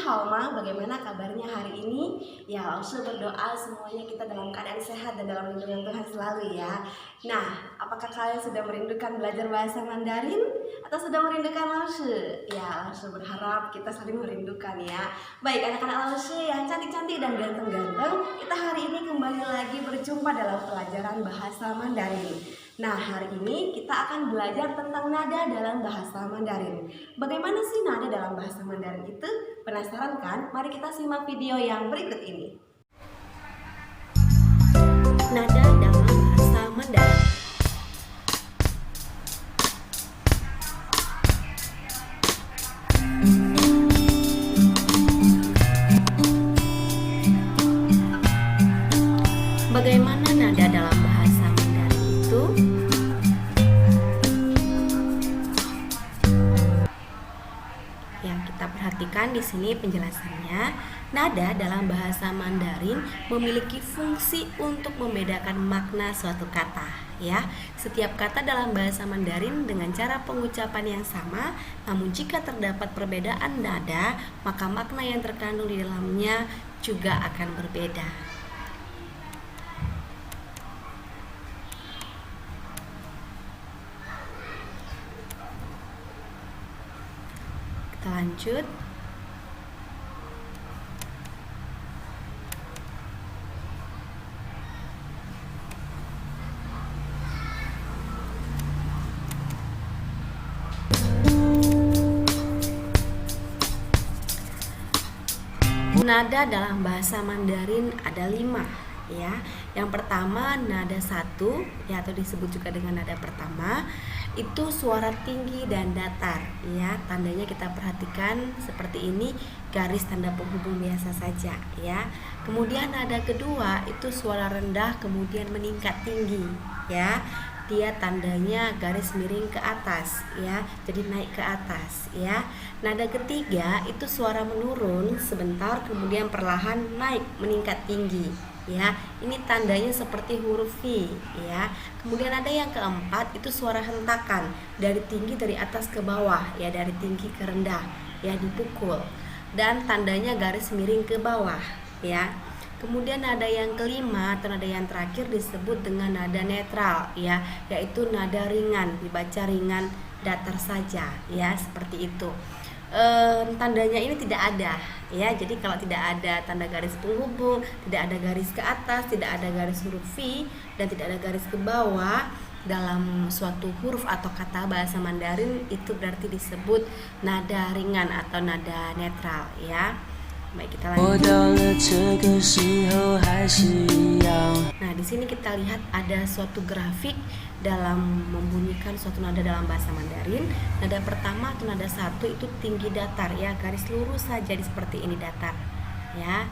Halma, bagaimana kabarnya hari ini? Ya, langsung berdoa semuanya kita dalam keadaan sehat dan dalam lindungan Tuhan selalu ya. Nah, apakah kalian sudah merindukan belajar bahasa Mandarin? Atau sudah merindukan langsung? Ya, langsung berharap kita saling merindukan ya. Baik, anak-anak langsung yang cantik-cantik dan ganteng-ganteng, kita hari ini kembali lagi berjumpa dalam pelajaran bahasa Mandarin. Nah, hari ini kita akan belajar tentang nada dalam bahasa Mandarin. Bagaimana sih nada dalam bahasa Mandarin itu? Penasaran kan? Mari kita simak video yang berikut ini. Nada dalam bahasa Mandarin. Bagaimana nada dalam bahasa Mandarin itu? Yang kita perhatikan di sini penjelasannya, nada dalam bahasa Mandarin memiliki fungsi untuk membedakan makna suatu kata. Ya, setiap kata dalam bahasa Mandarin dengan cara pengucapan yang sama, namun jika terdapat perbedaan nada, maka makna yang terkandung di dalamnya juga akan berbeda. Kita lanjut. Nada dalam bahasa Mandarin ada 5 ya. Yang pertama nada 1 ya, atau disebut juga dengan nada pertama, itu suara tinggi dan datar ya. Tandanya kita perhatikan seperti ini, garis tanda penghubung biasa saja ya. Kemudian nada kedua itu suara rendah kemudian meningkat tinggi ya. Dia tandanya garis miring ke atas ya, jadi naik ke atas ya. Nada ketiga itu suara menurun sebentar kemudian perlahan naik meningkat tinggi ya. Ini tandanya seperti huruf V ya. Kemudian ada yang keempat itu suara hentakan dari tinggi, dari atas ke bawah ya, dari tinggi ke rendah ya, dipukul, dan tandanya garis miring ke bawah ya. Kemudian nada yang kelima atau nada yang terakhir disebut dengan nada netral ya, yaitu nada ringan, dibaca ringan, datar saja ya, seperti itu. Tandanya ini tidak ada ya, jadi kalau tidak ada tanda garis penghubung, tidak ada garis ke atas, tidak ada garis huruf V, dan tidak ada garis ke bawah dalam suatu huruf atau kata bahasa Mandarin, itu berarti disebut nada ringan atau nada netral ya. Baik, kita lanjut. Nah, di sini kita lihat ada suatu grafik dalam membunyikan suatu nada dalam bahasa Mandarin. Nada pertama atau nada 1 itu tinggi datar ya, garis lurus saja seperti ini, datar ya.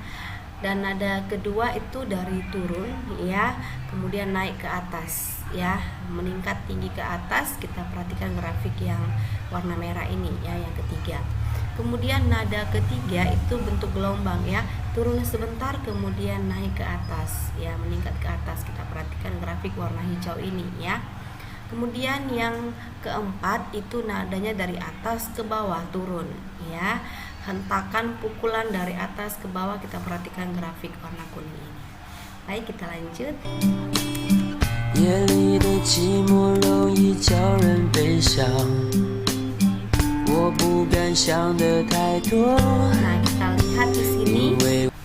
Dan nada kedua itu dari turun ya, kemudian naik ke atas ya, meningkat tinggi ke atas. Kita perhatikan grafik yang warna merah ini ya, yang ketiga. Kemudian nada ketiga itu bentuk gelombang ya, turun sebentar kemudian naik ke atas ya, meningkat ke atas. Kita perhatikan grafik warna hijau ini ya. Kemudian yang keempat itu nadanya dari atas ke bawah, turun ya, hentakan pukulan dari atas ke bawah. Kita perhatikan grafik warna kuning ini. Baik, kita lanjut. Nah, kita lihat di sini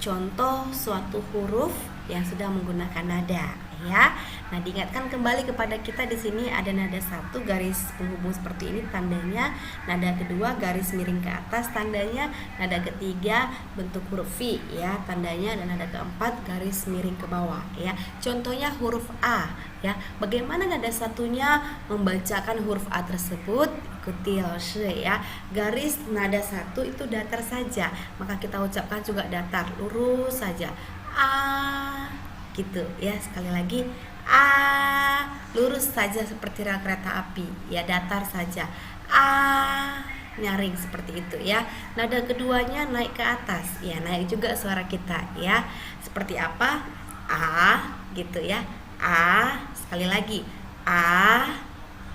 contoh suatu huruf yang sudah menggunakan nada ya. Nah, diingatkan kembali kepada kita, di sini ada nada 1 garis penghubung seperti ini tandanya, nada kedua garis miring ke atas tandanya, nada ketiga bentuk huruf V ya tandanya, dan nada keempat garis miring ke bawah ya. Contohnya huruf A ya. Bagaimana nada satunya membacakan huruf A tersebut? Ikuti ya. Garis nada 1 itu datar saja, maka kita ucapkan juga datar, lurus saja. A gitu ya. Sekali lagi, A, lurus saja seperti rel kereta api ya, datar saja. A, nyaring seperti itu ya. Nada keduanya naik ke atas ya, naik juga suara kita ya. Seperti apa? A gitu ya. A, sekali lagi A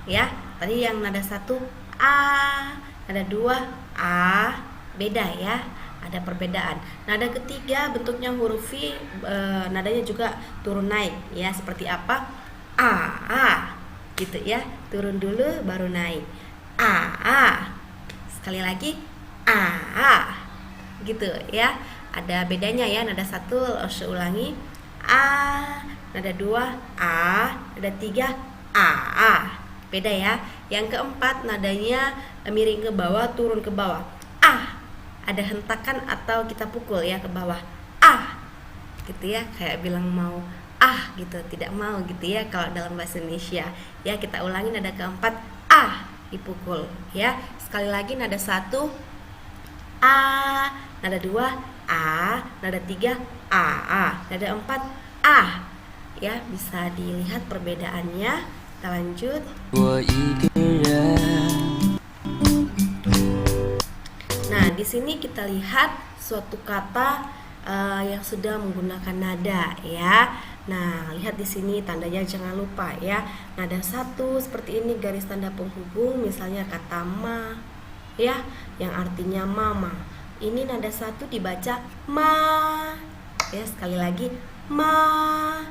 ya. Tadi yang nada 1 A, nada 2 A, beda ya. ada perbedaan. Nada ketiga bentuknya huruf V, nadanya juga turun naik ya. Seperti apa? A gitu ya. Turun dulu baru naik. A. Sekali lagi A gitu ya. Ada bedanya ya. Nada satu saya ulangi, A. Nada dua A. Nada tiga A. Beda ya. Yang keempat nadanya miring ke bawah, turun ke bawah. Ada hentakan atau kita pukul ya ke bawah. Gitu ya, kayak bilang mau gitu, tidak mau gitu ya kalau dalam bahasa Indonesia. Ya, kita ulangi nada keempat dipukul ya. Sekali lagi nada satu A, nada dua A, nada tiga A, nada empat ya, bisa dilihat perbedaannya. Kita lanjut. Nah, di sini kita lihat suatu kata yang sudah menggunakan nada ya. Nah, lihat di sini tandanya jangan lupa ya. Nada satu seperti ini garis tanda penghubung, misalnya kata ma ya, yang artinya mama. Ini nada satu dibaca ma ya, sekali lagi ma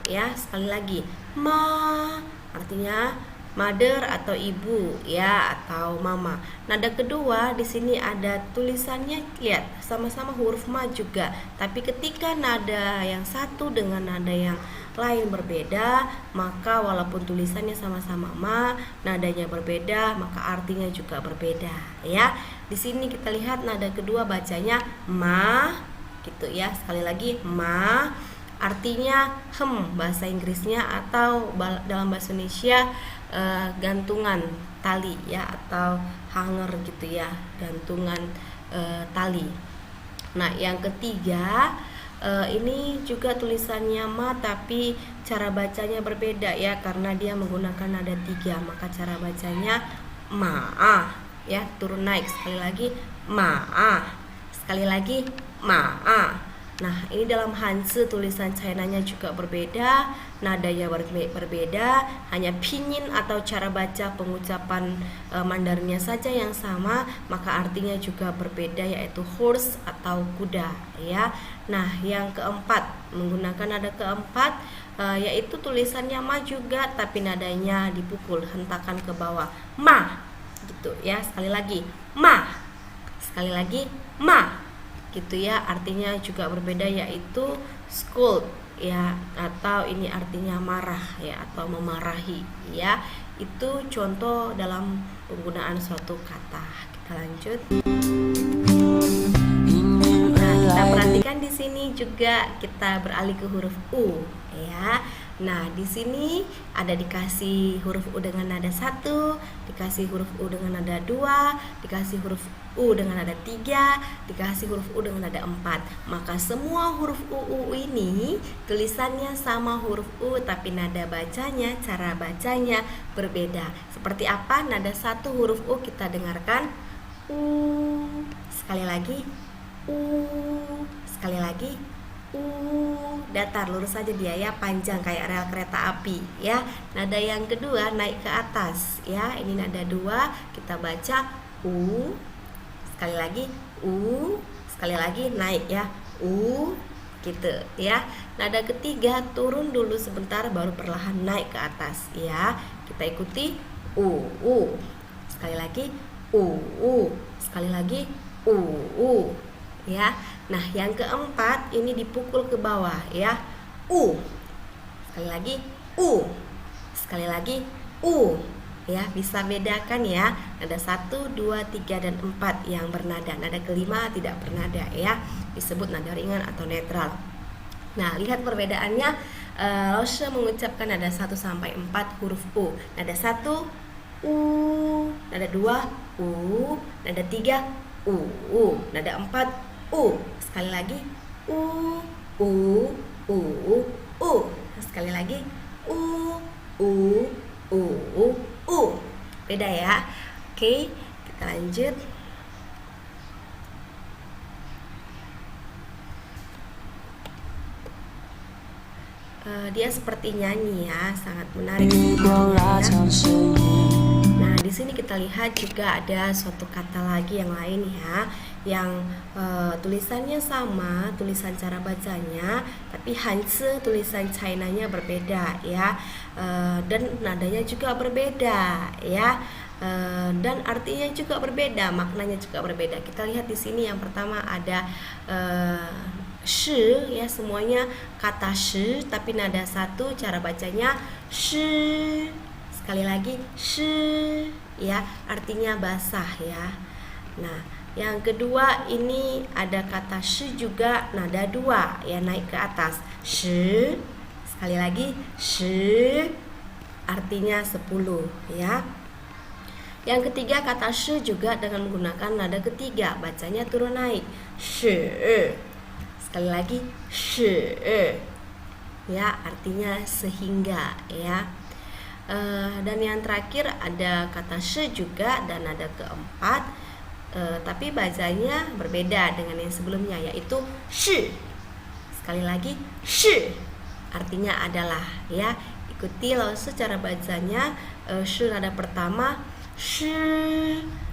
ya, sekali lagi ma, artinya mother atau ibu ya, atau mama. Nada kedua di sini ada tulisannya, lihat sama-sama huruf ma juga, tapi ketika nada yang satu dengan nada yang lain berbeda, maka walaupun tulisannya sama-sama ma, nadanya berbeda, maka artinya juga berbeda ya. Di sini kita lihat nada kedua bacanya ma gitu ya. Sekali lagi ma, artinya bahasa Inggrisnya, atau dalam bahasa Indonesia gantungan tali ya, atau hanger gitu ya, gantungan tali. Nah, yang ketiga ini juga tulisannya ma, tapi cara bacanya berbeda ya, karena dia menggunakan nada tiga, maka cara bacanya ma ya, turun naik. Sekali lagi ma, sekali lagi ma. Nah, ini dalam Hanzi tulisan Chinanya juga berbeda, nadanya berbeda, hanya pinyin atau cara baca pengucapan Mandarinnya saja yang sama, maka artinya juga berbeda, yaitu horse atau kuda ya. Nah, yang keempat menggunakan nada keempat yaitu tulisannya ma juga, tapi nadanya dipukul, hentakan ke bawah, ma gitu ya. Sekali lagi ma, sekali lagi ma gitu ya, artinya juga berbeda, yaitu scold ya, atau ini artinya marah ya, atau memarahi ya. Itu contoh dalam penggunaan suatu kata. Kita lanjut. Nah, kita perhatikan di sini juga kita beralih ke huruf U ya. Nah, di sini ada dikasih huruf U dengan nada 1, dikasih huruf U dengan nada 2, dikasih huruf U dengan nada 3, dikasih huruf U dengan nada 4. Maka semua huruf U ini tulisannya sama huruf U, tapi nada bacanya, cara bacanya berbeda. Seperti apa? Nada 1 huruf U kita dengarkan U, sekali lagi U, sekali lagi datar, lurus saja dia ya, panjang kayak rel kereta api ya. Nada yang kedua naik ke atas ya, ini nada 2, kita baca U, sekali lagi U, sekali lagi naik ya, U gitu ya. Nada ketiga turun dulu sebentar baru perlahan naik ke atas ya, kita ikuti U, sekali lagi U, sekali lagi U ya. Nah, yang keempat ini dipukul ke bawah ya, U, sekali lagi U, sekali lagi U ya. Bisa bedakan ya, nada 1, 2, 3, dan 4 yang bernada. Nada kelima tidak bernada ya, disebut nada ringan atau netral. Nah, lihat perbedaannya. Laoshe mengucapkan nada 1 sampai 4 huruf U. Nada 1 U, nada 2 U, nada 3 U, nada 4 U, sekali lagi U, sekali lagi U. Beda ya. Oke, kita lanjut. Dia seperti nyanyi ya, sangat menarik. Nah, di sini kita lihat juga ada suatu kata lagi yang lain ya, yang tulisannya sama, tulisan cara bacanya, tapi Hanzi tulisan China-nya berbeda ya, dan nadanya juga berbeda ya, dan artinya juga berbeda, maknanya juga berbeda. Kita lihat di sini yang pertama ada shi ya, semuanya kata shi tapi nada satu, cara bacanya shi. Sekali lagi shi ya, artinya basah ya. Nah, yang kedua ini ada kata shi juga nada dua ya, naik ke atas. Shi. Sekali lagi shi, artinya 10 ya. Yang ketiga kata shi juga dengan menggunakan nada ketiga, bacanya turun naik. Shi. Sekali lagi shi ya, artinya sehingga ya. Dan yang terakhir ada kata shi juga dan nada keempat, tapi bacanya berbeda dengan yang sebelumnya, yaitu shi. Sekali lagi shi, artinya adalah ya. Ikuti langsung cara bacanya. Shi nada pertama shi,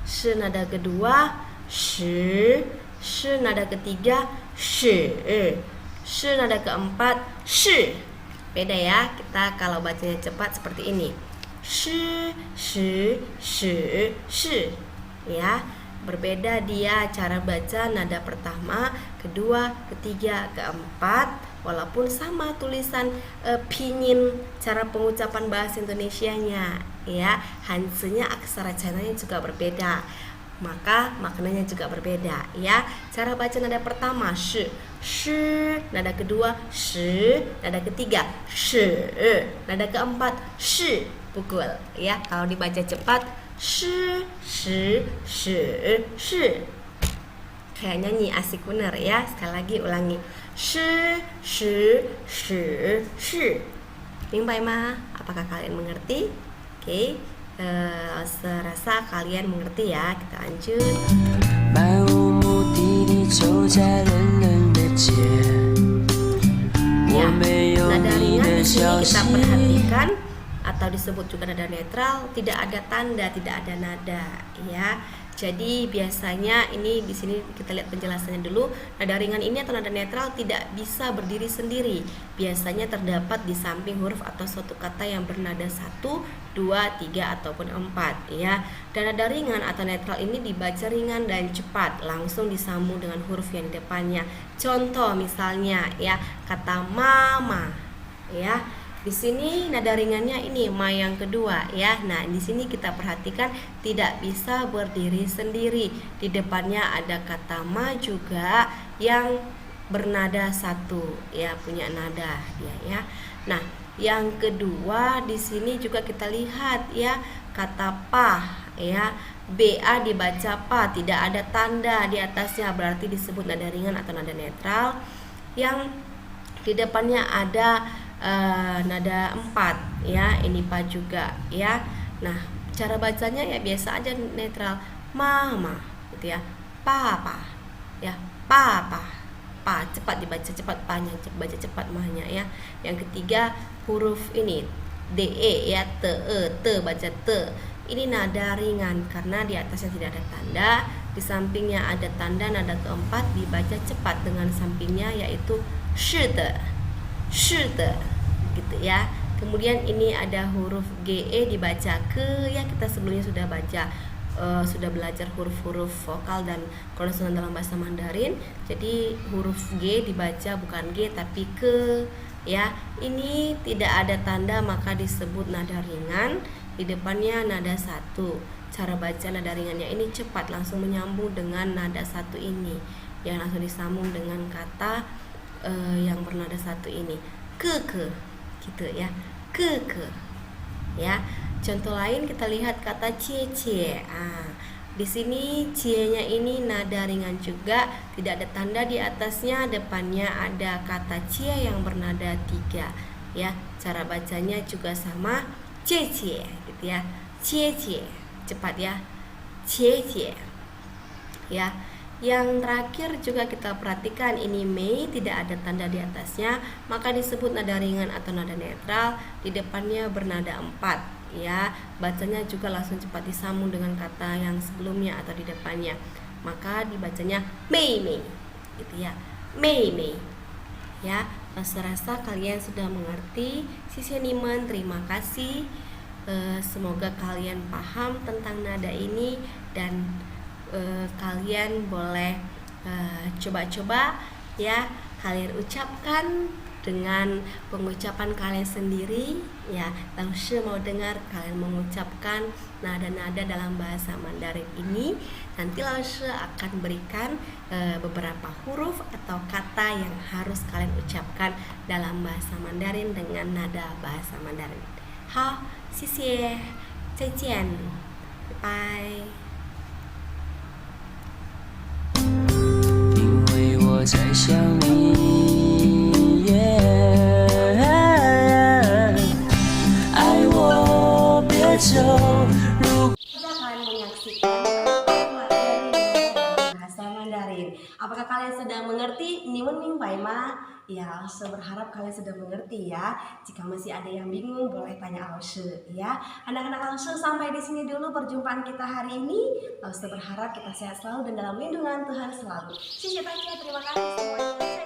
shi nada kedua shi, shi nada ketiga shi, shi nada keempat shi. Beda ya, kita kalau bacanya cepat seperti ini. Shi, shi, shi, shi. Ya, berbeda dia cara baca nada pertama, kedua, ketiga, keempat. Walaupun sama tulisan pinyin, cara pengucapan bahasa Indonesianya ya, Hanzi-nya aksara China-nya juga berbeda, maka maknanya juga berbeda ya. Cara baca nada pertama shi, shi, nada kedua shi, nada ketiga shi, nada keempat shi, pukul ya. Kalau dibaca cepat shi, shi, shi, shi. Kayak nyanyi, asik bener ya. Sekali lagi ulangi. Shi, shi, shi, shi. Mingbai ma? Apakah kalian mengerti? Oke. Serasa kalian mengerti ya. Kita lanjut. Ya, nada ringan di sini kita perhatikan atau disebut juga nada netral, tidak ada tanda, tidak ada nada ya. Jadi biasanya ini di sini kita lihat penjelasannya dulu. Nada ringan ini atau nada netral tidak bisa berdiri sendiri. Biasanya terdapat di samping huruf atau suatu kata yang bernada 1, 2, 3 ataupun 4 ya. Dan nada ringan atau netral ini dibaca ringan dan cepat, langsung disambung dengan huruf yang di depannya. Contoh misalnya ya, kata mama ya. Di sini nada ringannya ini ma yang kedua ya. Nah, di sini kita perhatikan tidak bisa berdiri sendiri. Di depannya ada kata ma juga yang bernada 1 ya, punya nada dia ya. Nah, yang kedua di sini juga kita lihat ya, kata pa ya. BA dibaca pa, tidak ada tanda di atasnya, berarti disebut nada ringan atau nada netral. Yang di depannya ada nada 4 ya, ini pa juga ya. Nah, cara bacanya ya biasa aja netral, mama gitu ya, papa ya, papa, pa cepat dibaca, cepat panya, baca cepat mahnya ya. Yang ketiga huruf ini de ya, te baca te. Ini nada ringan karena di atasnya tidak ada tanda, di sampingnya ada tanda. Nada keempat dibaca cepat dengan sampingnya, yaitu shide, shide gitu ya. Kemudian ini ada huruf GE dibaca ke ya, kita sebelumnya sudah baca, sudah belajar huruf-huruf vokal dan konsonan dalam bahasa Mandarin. Jadi huruf G dibaca bukan G tapi ke ya. Ini tidak ada tanda maka disebut nada ringan. Di depannya nada 1. Cara baca nada ringannya ini cepat, langsung menyambung dengan nada 1 ini yang langsung disambung dengan kata yang bernada 1 ini, ke gitu ya, ke ya. Contoh lain kita lihat kata cie. Di sini cie-nya ini nada ringan juga, tidak ada tanda di atasnya, depannya ada kata cie yang bernada 3 ya. Cara bacanya juga sama, cie gitu ya, cie cepat ya, cie ya. Yang terakhir juga kita perhatikan ini mei, tidak ada tanda di atasnya, maka disebut nada ringan atau nada netral. Di depannya bernada 4 ya. Bacanya juga langsung cepat disambung dengan kata yang sebelumnya atau di depannya. Maka dibacanya mei mei gitu ya. Mei mei. Ya, serasa kalian sudah mengerti. Sisenimen, terima kasih. Semoga kalian paham tentang nada ini dan kalian boleh coba-coba ya, kalian ucapkan dengan pengucapan kalian sendiri ya. Langsung mau dengar kalian mengucapkan nada-nada dalam bahasa Mandarin ini. Nanti langsung akan berikan beberapa huruf atau kata yang harus kalian ucapkan dalam bahasa Mandarin dengan nada bahasa Mandarin. Hao, xie, zai jian, bye. 在想你，爱我别走。Kalian menyaksikan bahasa Mandarin. Apakah kalian sudah mengerti? Ni wen bai ma? Ya, saya berharap kalian sudah mengerti ya. Jika masih ada yang bingung, boleh tanya Lause ya. Anak-anak Lause, sampai di sini dulu perjumpaan kita hari ini. Lause berharap kita sehat selalu dan dalam lindungan Tuhan selalu. Terima kasih semuanya.